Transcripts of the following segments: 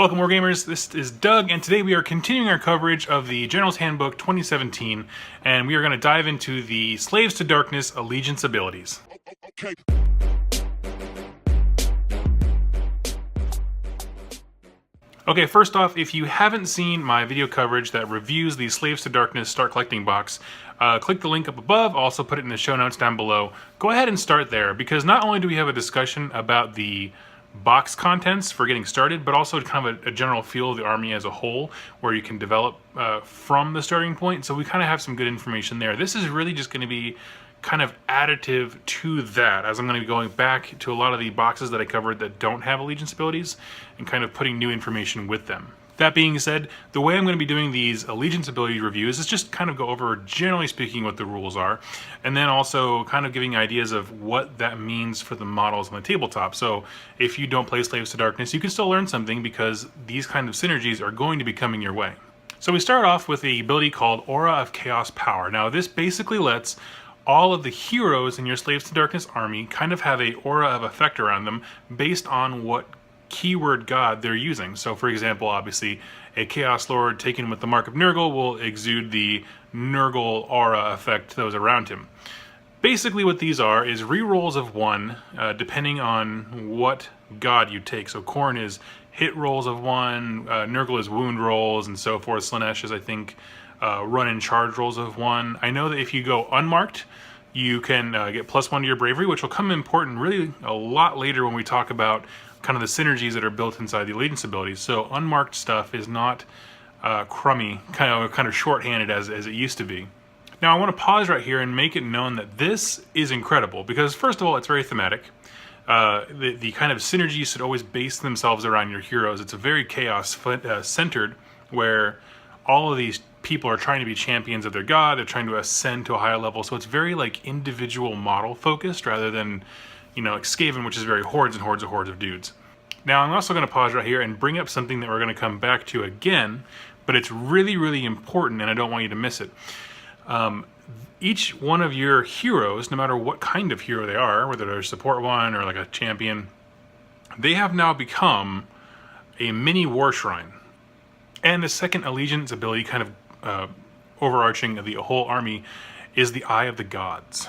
Welcome, Wargamers. This is Doug, and today we are continuing our coverage of the General's Handbook 2017, and we are going to dive into the Slaves to Darkness Allegiance abilities. Okay. Okay, first off, if you haven't seen my video coverage that reviews the Slaves to Darkness Start Collecting box, click the link up above. I'll also put it in the show notes down below. Go ahead and start there, because not only do we have a discussion about the box contents for getting started, but also kind of a general feel of the army as a whole, where you can develop from the starting point. So we kind of have some good information there. This is really just going to be kind of additive to that, as I'm going to be going back to a lot of the boxes that I covered that don't have allegiance abilities and kind of putting new information with them. That being said, the way I'm going to be doing these allegiance ability reviews is just kind of go over, generally speaking, what the rules are, and then also kind of giving ideas of what that means for the models on the tabletop. So if you don't play Slaves to Darkness, you can still learn something, because these kind of synergies are going to be coming your way. So we start off with the ability called Aura of Chaos Power. Now this basically lets all of the heroes in your Slaves to Darkness army kind of have a aura of effect around them based on what keyword god they're using. So for example, obviously a Chaos Lord taken with the Mark of Nurgle will exude the Nurgle aura effect to those around him. Basically what these are is re-rolls of 1 depending on what god you take. So Khorne is hit rolls of 1, Nurgle is wound rolls, and so forth. Slaanesh is, I think, run and charge rolls of 1. I know that if you go unmarked, you can get +1 to your bravery, which will come important really a lot later when we talk about kind of the synergies that are built inside the allegiance abilities. So unmarked stuff is not crummy, kind of shorthanded as it used to be. Now I want to pause right here and make it known that this is incredible, because first of all, it's very thematic. The kind of synergies should always base themselves around your heroes. It's a very chaos centered, where all of these people are trying to be champions of their god. They're trying to ascend to a higher level. So it's very like individual model focused, rather than, you know, like Skaven, which is very hordes and hordes of dudes. Now I'm also going to pause right here and bring up something that we're going to come back to again, but it's really, really important, and I don't want you to miss it. Each one of your heroes, no matter what kind of hero they are, whether they're a support one or like a champion, they have now become a mini war shrine. And the second allegiance ability, kind of overarching of the whole army, is the Eye of the Gods.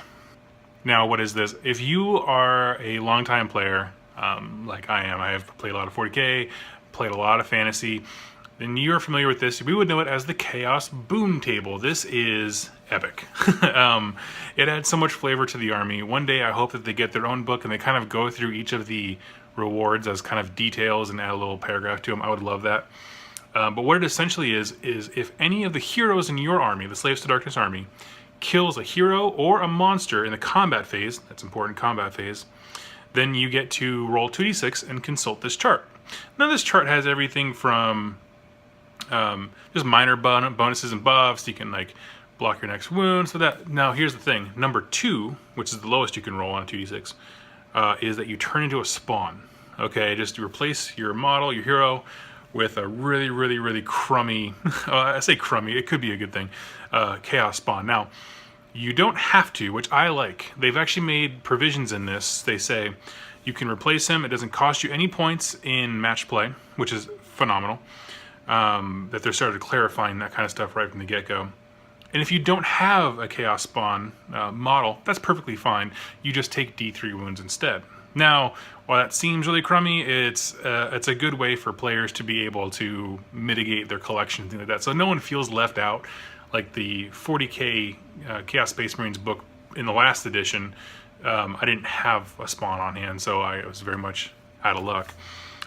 Now, what is this? If you are a longtime player, like I am, I have played a lot of 40k, played a lot of fantasy, then you're familiar with this. We would know it as the Chaos Boon Table. This is epic. It adds so much flavor to the army. One day I hope that they get their own book and they kind of go through each of the rewards as kind of details and add a little paragraph to them. I would love that. But what it essentially is if any of the heroes in your army, the Slaves to Darkness army, kills a hero or a monster in the combat phase, that's important, combat phase, then you get to roll 2d6 and consult this chart. Now this chart has everything from just minor bonuses and buffs. You can like block your next wound. So that, now here's the thing, number 2, which is the lowest you can roll on a 2d6, is that you turn into a spawn. Okay, just replace your model, your hero, with a really, really, really crummy, I say crummy, it could be a good thing, chaos spawn. Now, you don't have to, which I like. They've actually made provisions in this. They say you can replace him. It doesn't cost you any points in match play, which is phenomenal. That they're started clarifying that kind of stuff right from the get-go. And if you don't have a chaos spawn model, that's perfectly fine. You just take D3 wounds instead. Now, while that seems really crummy, it's a good way for players to be able to mitigate their collection, things like that. So no one feels left out. Like the 40k Chaos Space Marines book in the last edition, I didn't have a spawn on hand, so I was very much out of luck.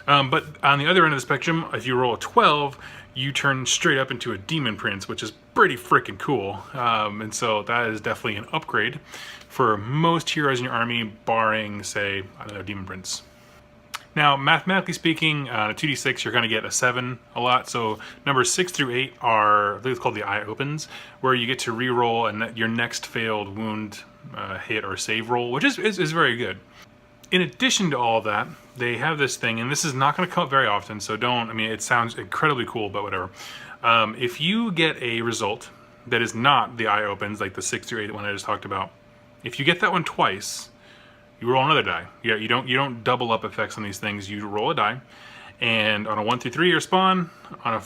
But on the other end of the spectrum, if you roll a 12, you turn straight up into a Demon Prince, which is pretty freaking cool. And so that is definitely an upgrade for most heroes in your army, barring, say, I don't know, Demon Prince. Now, mathematically speaking, on a 2d6, you're going to get a 7 a lot. So numbers 6 through 8 are, I think it's called the Eye Opens, where you get to re-roll and your next failed wound hit or save roll, which is very good. In addition to all of that, they have this thing, and this is not going to come up very often, so don't, I mean, it sounds incredibly cool, but whatever. If you get a result that is not the Eye Opens, like the 6 through 8 one I just talked about, if you get that one twice, you roll another die. You don't double up effects on these things. You roll a die, And on a 1 through 3, you're a spawn. On a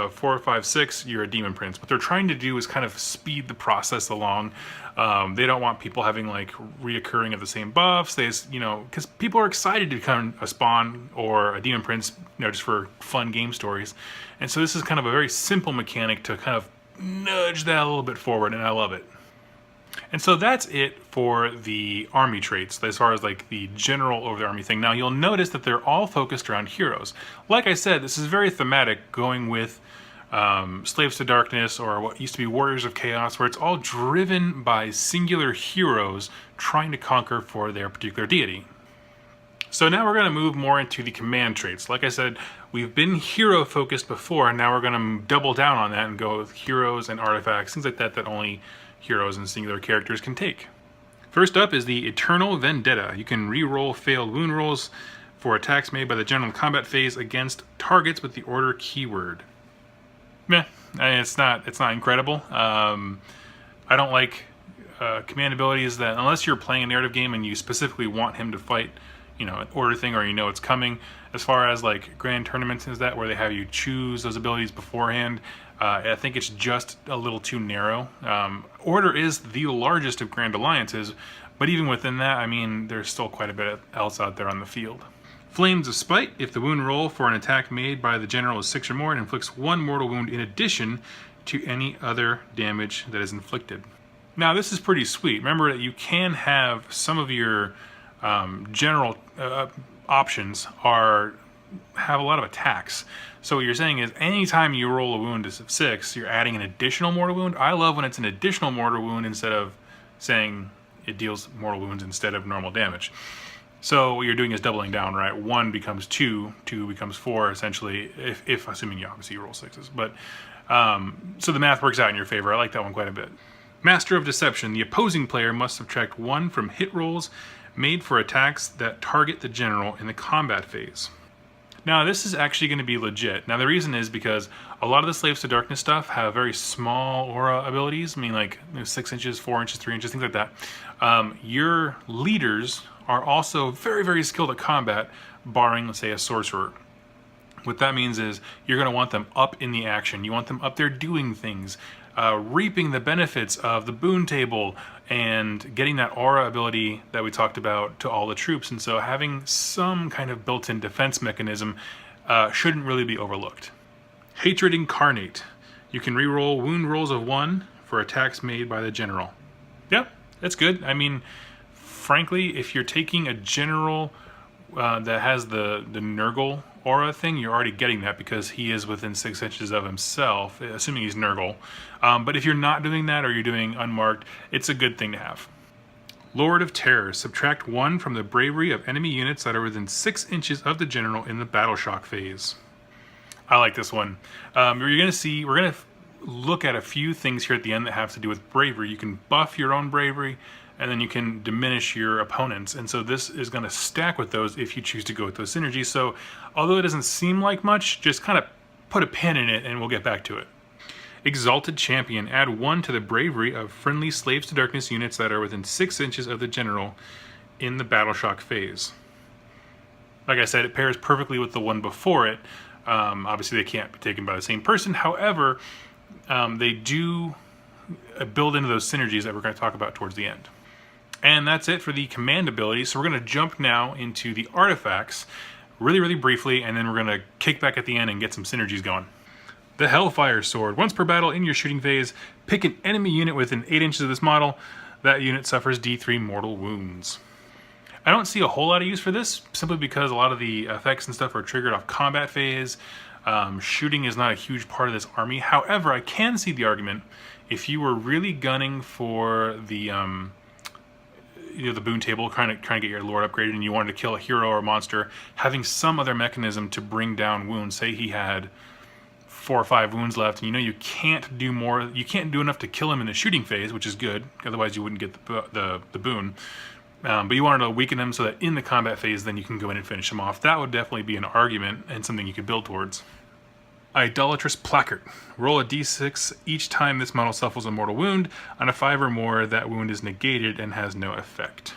4, 5, 6, you're a demon prince. What they're trying to do is kind of speed the process along. They don't want people having like reoccurring of the same buffs. They, because people are excited to become a spawn or a demon prince, just for fun game stories. And so this is kind of a very simple mechanic to kind of nudge that a little bit forward, and I love it. And so that's it for the army traits, as far as like the general over the army thing. Now you'll notice that they're all focused around heroes. Like I said, this is very thematic, going with Slaves to Darkness, or what used to be Warriors of Chaos, where it's all driven by singular heroes trying to conquer for their particular deity. So now we're going to move more into the command traits. Like I said, we've been hero focused before, and now we're going to double down on that and go with heroes and artifacts, things like that that only heroes and singular characters can take. First up is the Eternal Vendetta. You can re-roll failed wound rolls for attacks made by the general combat phase against targets with the order keyword. Meh, it's not incredible. I don't like command abilities that, unless you're playing a narrative game and you specifically want him to fight, an order thing, or it's coming. As far as like grand tournaments and that, where they have you choose those abilities beforehand, I think it's just a little too narrow. Order is the largest of grand alliances, but even within that, there's still quite a bit else out there on the field. Flames of Spite. If the wound roll for an attack made by the general is 6 or more, it inflicts 1 mortal wound in addition to any other damage that is inflicted. Now this is pretty sweet. Remember that you can have some of your general options have a lot of attacks. So what you're saying is, anytime you roll a wound of 6, you're adding an additional mortal wound. I love when it's an additional mortal wound instead of saying it deals mortal wounds instead of normal damage. So what you're doing is doubling down, right? 1 becomes 2, 2 becomes 4, essentially, if assuming obviously you roll 6s. But so the math works out in your favor. I like that one quite a bit. Master of Deception. The opposing player must subtract 1 from hit rolls made for attacks that target the general in the combat phase. Now this is actually going to be legit. Now the reason is because a lot of the Slaves to Darkness stuff have very small aura abilities. Like 6 inches, 4 inches, 3 inches, things like that. Your leaders are also very, very skilled at combat, barring, let's say, a sorcerer. What that means is you're going to want them up in the action. You want them up there doing things, reaping the benefits of the boon table, and getting that aura ability that we talked about to all the troops. And so having some kind of built-in defense mechanism shouldn't really be overlooked. Hatred Incarnate. You can reroll wound rolls of 1 for attacks made by the general. Yeah, that's good. Frankly, if you're taking a general that has the Nurgle aura thing, you're already getting that because he is within 6 inches of himself, assuming he's Nurgle. But if you're not doing that, or you're doing unmarked, it's a good thing to have. Lord of Terror. Subtract 1 from the bravery of enemy units that are within 6 inches of the general in the battle shock phase. I like this one. We're going to look at a few things here at the end that have to do with bravery. You can buff your own bravery, and then you can diminish your opponents. And so this is going to stack with those if you choose to go with those synergies. So although it doesn't seem like much, just kind of put a pin in it and we'll get back to it. Exalted Champion. Add 1 to the bravery of friendly Slaves to Darkness units that are within 6 inches of the general in the battle shock phase. Like I said, it pairs perfectly with the one before it. Obviously they can't be taken by the same person. However, they do build into those synergies that we're going to talk about towards the end. And that's it for the command abilities. So we're going to jump now into the artifacts really, really briefly, and then we're going to kick back at the end and get some synergies going. The Hellfire Sword. Once per battle in your shooting phase, pick an enemy unit within 8 inches of this model. That unit suffers D3 mortal wounds. I don't see a whole lot of use for this, simply because a lot of the effects and stuff are triggered off combat phase. Shooting is not a huge part of this army. However, I can see the argument if you were really gunning for the the boon table, trying to get your lord upgraded, and you wanted to kill a hero or a monster, having some other mechanism to bring down wounds. Say he had 4 or 5 wounds left, and you can't do more. You can't do enough to kill him in the shooting phase, which is good. Otherwise, you wouldn't get the boon. But you wanted to weaken him so that in the combat phase, then you can go in and finish him off. That would definitely be an argument and something you could build towards. Idolatrous Placard. Roll a d6 each time this model suffers a mortal wound. On a 5 or more, that wound is negated and has no effect.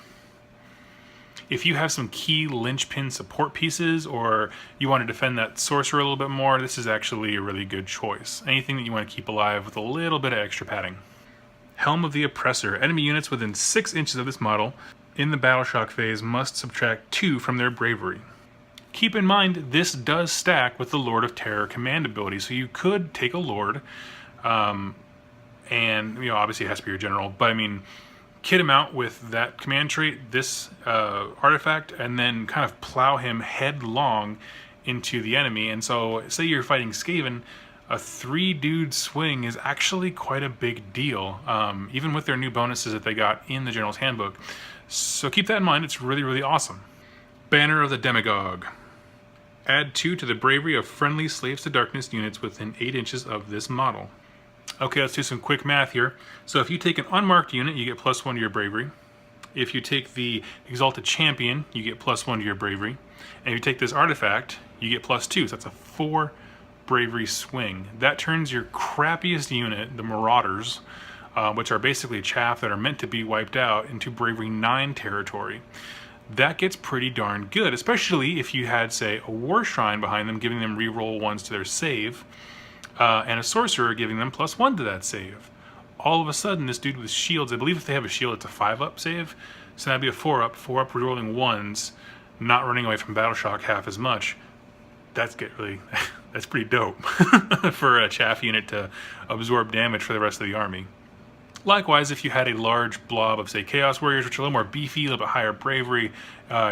if you have some key linchpin support pieces, or you want to defend that sorcerer a little bit more, this is actually a really good choice. Anything that you want to keep alive with a little bit of extra padding. Helm of the Oppressor. Enemy units within 6 inches of this model in the Battle Shock phase must subtract 2 from their bravery. Keep in mind, this does stack with the Lord of Terror command ability, so you could take a Lord, and obviously it has to be your general, but I mean, kit him out with that command trait, this artifact, and then kind of plow him headlong into the enemy. And so, say you're fighting Skaven, a 3-dude swing is actually quite a big deal, even with their new bonuses that they got in the General's Handbook. So keep that in mind, it's really, really awesome. Banner of the Demagogue. Add 2 to the bravery of friendly Slaves to Darkness units within 8 inches of this model. Okay, let's do some quick math here. So if you take an unmarked unit, you get +1 to your bravery. If you take the Exalted Champion, you get +1 to your bravery. And if you take this artifact, you get +2. So that's a 4 bravery swing. That turns your crappiest unit, the Marauders, which are basically chaff that are meant to be wiped out, into bravery 9 territory. That gets pretty darn good, especially if you had, say, a War Shrine behind them, giving them reroll 1s to their save, and a Sorcerer giving them +1 to that save. All of a sudden, this dude with shields, I believe if they have a shield, it's a 5-up save, so that'd be a 4-up, rerolling 1s, not running away from Battle Shock half as much. That's pretty dope for a chaff unit to absorb damage for the rest of the army. Likewise, if you had a large blob of, say, Chaos Warriors, which are a little more beefy, a little bit higher bravery,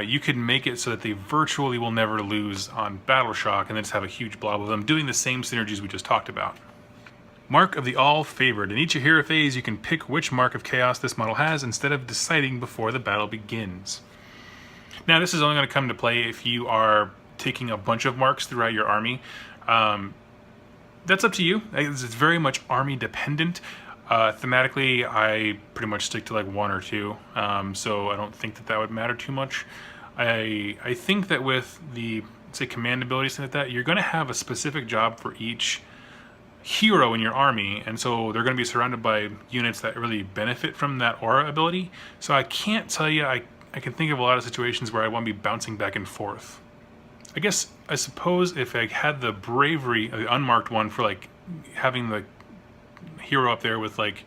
you could make it so that they virtually will never lose on Battle Shock, and then just have a huge blob of them doing the same synergies we just talked about. Mark of the All-Favored. In each hero phase, you can pick which Mark of Chaos this model has instead of deciding before the battle begins. Now, this is only going to come into play if you are taking a bunch of marks throughout your army. That's up to you. It's very much army dependent. Thematically, I pretty much stick to like 1 or 2, so I don't think that would matter too much. I think that with the, say, command abilities and like that, you're going to have a specific job for each hero in your army, and so they're going to be surrounded by units that really benefit from that aura ability. So I can't tell you, I can think of a lot of situations where I want to be bouncing back and forth. I suppose if I had the bravery, the unmarked one, for like having the hero up there with like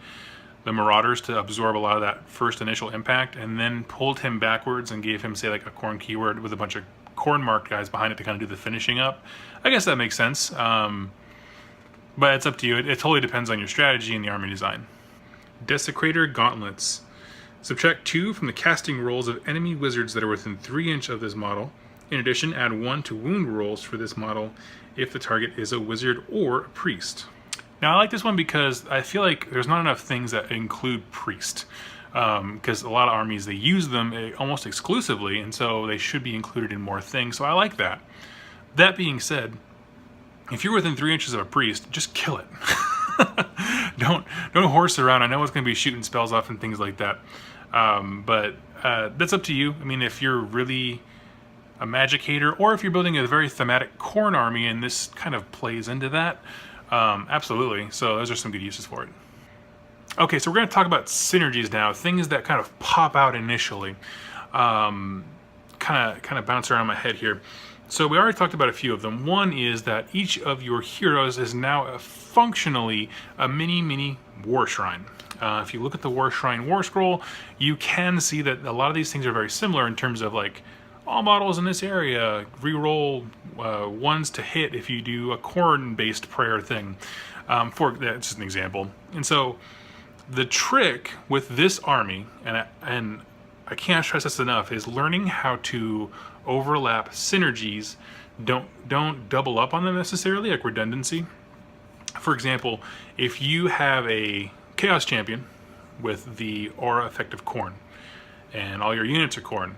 the Marauders to absorb a lot of that first initial impact, and then pulled him backwards and gave him, say, like a Khorne keyword with a bunch of Khorne marked guys behind it to kind of do the finishing up, I guess that makes sense. But it's up to you. It totally depends on your strategy and the army design. Desecrator Gauntlets. Subtract 2 from the casting rolls of enemy wizards that are within 3 inches of this model. In addition, add 1 to wound rolls for this model if the target is a wizard or a priest. Now, I like this one because I feel like there's not enough things that include priest, because a lot of armies, they use them almost exclusively, and so they should be included in more things, so I like that. That being said, if you're within 3 inches of a priest, just kill it. Don't horse around. I know it's going to be shooting spells off and things like that, but that's up to you. I mean, if you're really a magic hater, or if you're building a very thematic Khorne army and this kind of plays into that, absolutely. So those are some good uses for it. Okay, so we're going to talk about synergies now, things that kind of pop out initially. Kind of bounce around my head here. So we already talked about a few of them. One is that each of your heroes is now functionally a mini war shrine. If you look at the War Shrine War Scroll, you can see that a lot of these things are very similar in terms of like all models in this area reroll 1s to hit if you do a Khorne-based prayer thing. That's just an example. And so the trick with this army, and I can't stress this enough, is learning how to overlap synergies. Don't double up on them necessarily, like redundancy. For example, if you have a Chaos Champion with the aura effect of Khorne, and all your units are Khorne,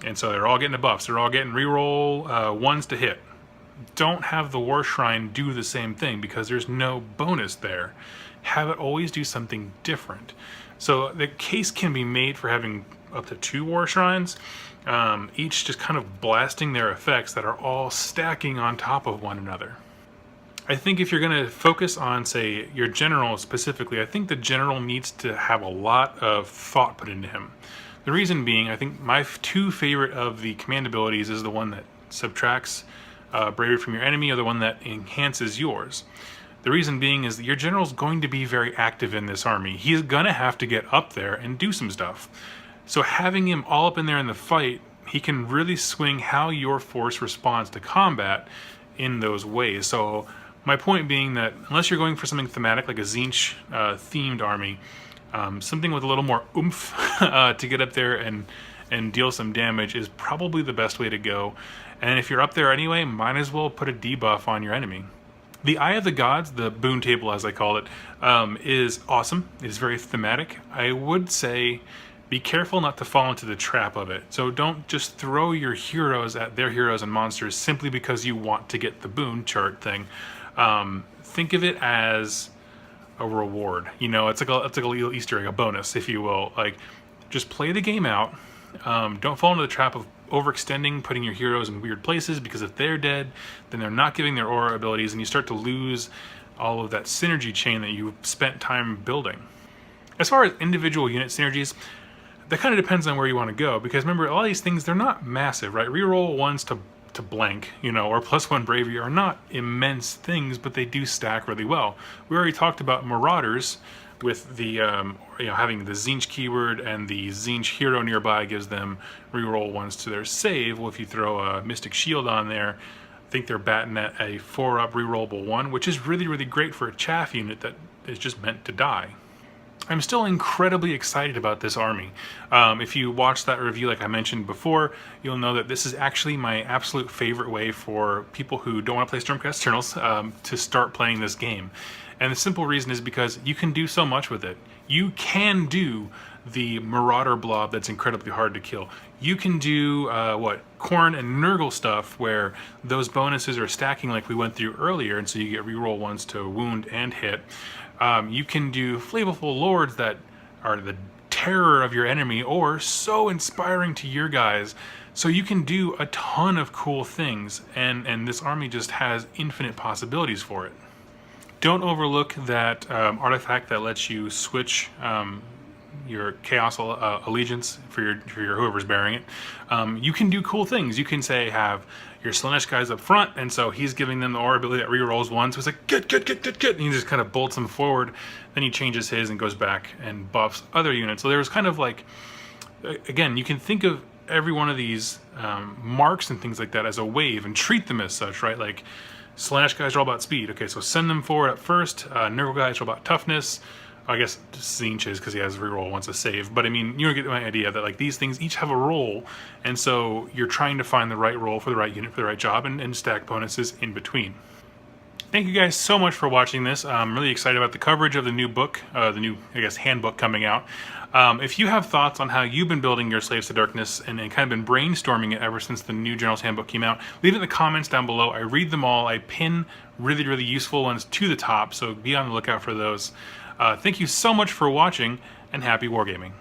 and so they're all getting the buffs, they're all getting reroll 1s to hit, don't have the War Shrine do the same thing because there's no bonus there. Have it always do something different. So the case can be made for having up to 2 War Shrines, each just kind of blasting their effects that are all stacking on top of one another. I think if you're going to focus on, say, your general specifically, I think the general needs to have a lot of thought put into him. The reason being, I think my two favorite of the command abilities is the one that subtracts bravery from your enemy, or the one that enhances yours. The reason being is that your general's going to be very active in this army. He's gonna have to get up there and do some stuff. So having him all up in there in the fight, he can really swing how your force responds to combat in those ways. So my point being that unless you're going for something thematic like a Tzeentch themed army, something with a little more oomph to get up there and deal some damage is probably the best way to go. And if you're up there anyway, might as well put a debuff on your enemy. The Eye of the Gods, the boon table as I call it, is awesome. It is very thematic. I would say be careful not to fall into the trap of it. So don't just throw your heroes at their heroes and monsters simply because you want to get the boon chart thing. Think of it as a reward. You know, it's like a little Easter egg, a bonus, if you will. Like, just play the game out. Don't fall into the trap of overextending, putting your heroes in weird places, because if they're dead, then they're not giving their aura abilities, and you start to lose all of that synergy chain that you've spent time building. As far as individual unit synergies, that kind of depends on where you want to go, because remember, all these things, they're not massive, right? Reroll ones to blank, you know, or +1 bravery are not immense things, but they do stack really well. We already talked about Marauders with the having the Tzeentch keyword, and the Tzeentch hero nearby gives them reroll ones to their save. Well, if you throw a Mystic Shield on there, I think they're batting at a 4-up rerollable 1, which is really, really great for a chaff unit that is just meant to die. I'm still incredibly excited about this army. If you watched that review like I mentioned before, you'll know that this is actually my absolute favorite way for people who don't want to play Stormcast Eternals to start playing this game. And the simple reason is because you can do so much with it. You can do the Marauder blob that's incredibly hard to kill. You can do Khorne and Nurgle stuff, where those bonuses are stacking like we went through earlier, and so you get reroll ones to wound and hit. You can do Flavorful Lords that are the terror of your enemy, or so inspiring to your guys. So you can do a ton of cool things, and this army just has infinite possibilities for it. Don't overlook that artifact that lets you switch your Chaos Allegiance for your whoever's bearing it. You can do cool things. You can say have your Slaanesh guys up front, and so he's giving them the aura ability that rerolls one, so it's like get, and he just kind of bolts them forward. Then he changes his and goes back and buffs other units. So there's kind of like, again, you can think of every one of these marks and things like that as a wave and treat them as such, right? Like, Slaanesh guys are all about speed. Okay, so send them forward at first. Nurgle guys are about toughness. I guess Tzeentch is because he has reroll once a save. But I mean, you get my idea that like these things each have a role, and so you're trying to find the right role for the right unit for the right job, and stack bonuses in between. Thank you guys so much for watching this. I'm really excited about the coverage of the new book, the new, I guess, handbook coming out. If you have thoughts on how you've been building your Slaves to Darkness and kind of been brainstorming it ever since the new General's Handbook came out, leave it in the comments down below. I read them all. I pin really, really useful ones to the top, so be on the lookout for those. Thank you so much for watching, and happy wargaming.